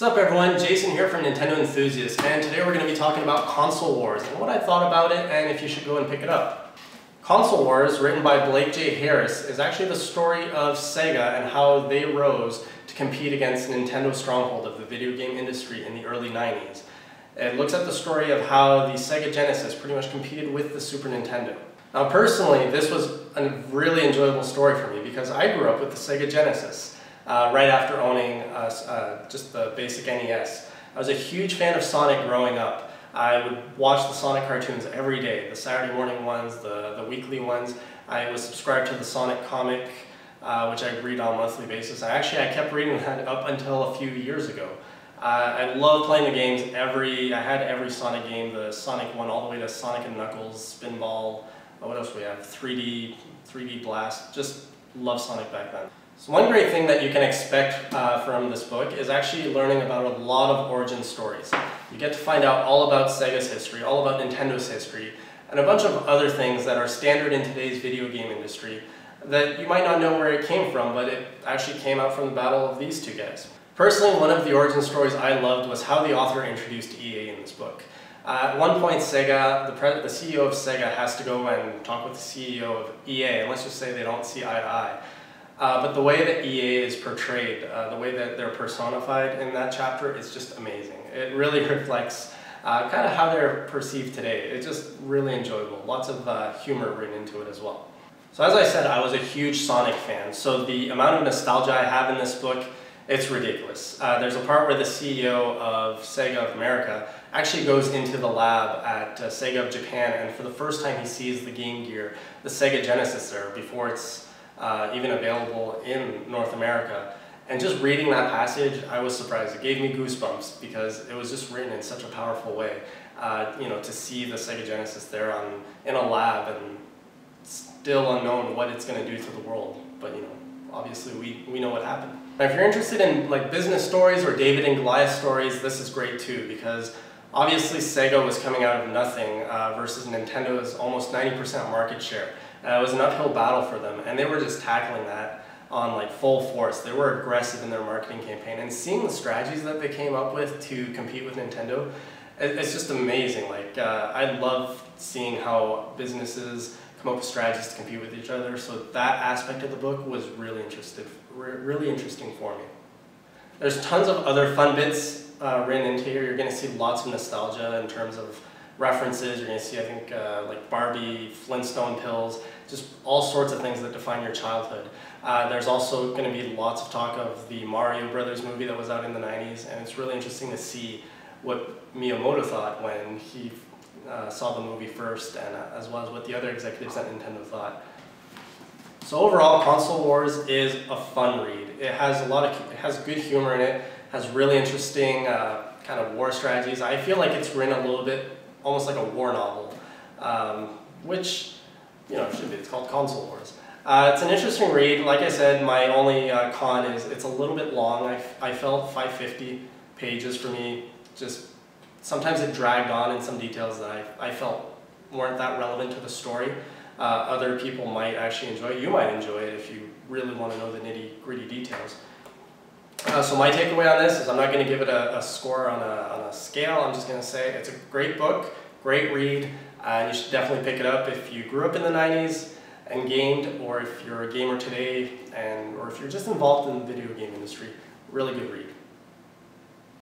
What's up everyone, Jason here from Nintendo Enthusiast, and today we're going to be talking about Console Wars and what I thought about it and if you should go and pick it up. Console Wars, written by Blake J. Harris, is actually the story of Sega and how they rose to compete against Nintendo's stronghold of the video game industry in the early 90s. It looks at the story of how the Sega Genesis pretty much competed with the Super Nintendo. Now personally, this was a really enjoyable story for me because I grew up with the Sega Genesis. Right after owning just the basic NES. I was a huge fan of Sonic growing up. I would watch the Sonic cartoons every day, the Saturday morning ones, the weekly ones. I was subscribed to the Sonic comic, which I read on a monthly basis. I kept reading that up until a few years ago. I love playing the games. I had every Sonic game, the Sonic 1 all the way to Sonic and Knuckles, Spinball, what else do we have? 3D Blast. Just love Sonic back then. So one great thing that you can expect from this book is actually learning about a lot of origin stories. You get to find out all about Sega's history, all about Nintendo's history, and a bunch of other things that are standard in today's video game industry that you might not know where it came from, but it actually came out from the battle of these two guys. Personally, one of the origin stories I loved was how the author introduced EA in this book. At one point, Sega, the CEO of Sega has to go and talk with the CEO of EA, and let's just say they don't see eye to eye. But the way that EA is portrayed, the way that they're personified in that chapter is just amazing. It really reflects kind of how they're perceived today. It's just really enjoyable. Lots of humor written into it as well. So as I said, I was a huge Sonic fan, so the amount of nostalgia I have in this book, it's ridiculous. There's a part where the CEO of Sega of America actually goes into the lab at Sega of Japan, and for the first time he sees the Game Gear, the Sega Genesis there, before it's even available in North America. And just reading that passage, I was surprised. It gave me goosebumps because it was just written in such a powerful way. To see the Sega Genesis there in a lab and still unknown what it's going to do to the world. But obviously we know what happened. Now, if you're interested in business stories or David and Goliath stories, this is great too, because obviously Sega was coming out of nothing versus Nintendo's almost 90% market share. It was an uphill battle for them, and they were just tackling that on full force. They were aggressive in their marketing campaign, and seeing the strategies that they came up with to compete with Nintendo, it's just amazing. I love seeing how businesses come up with strategies to compete with each other, so that aspect of the book was really interesting for me. There's tons of other fun bits written into here. You're going to see lots of nostalgia in terms of references. You're going to see, I think, Barbie, Flintstone pills, just all sorts of things that define your childhood. There's also going to be lots of talk of the Mario Brothers movie that was out in the 90s, and it's really interesting to see what Miyamoto thought when he saw the movie first, and as well as what the other executives at Nintendo thought. So overall, Console Wars is a fun read. It has good humor in it, has really interesting kind of war strategies. I feel like it's written a little bit almost like a war novel, which, it should be. It's called Console Wars. It's an interesting read. Like I said, my only con is it's a little bit long. I felt 550 pages for me. Just sometimes it dragged on in some details that I felt weren't that relevant to the story. Other people might actually enjoy it. You might enjoy it if you really want to know the nitty-gritty details. So my takeaway on this is I'm not going to give it a score on a scale. I'm just going to say it's a great book, great read, and you should definitely pick it up if you grew up in the 90s and gamed, or if you're a gamer today, or if you're just involved in the video game industry. Really good read.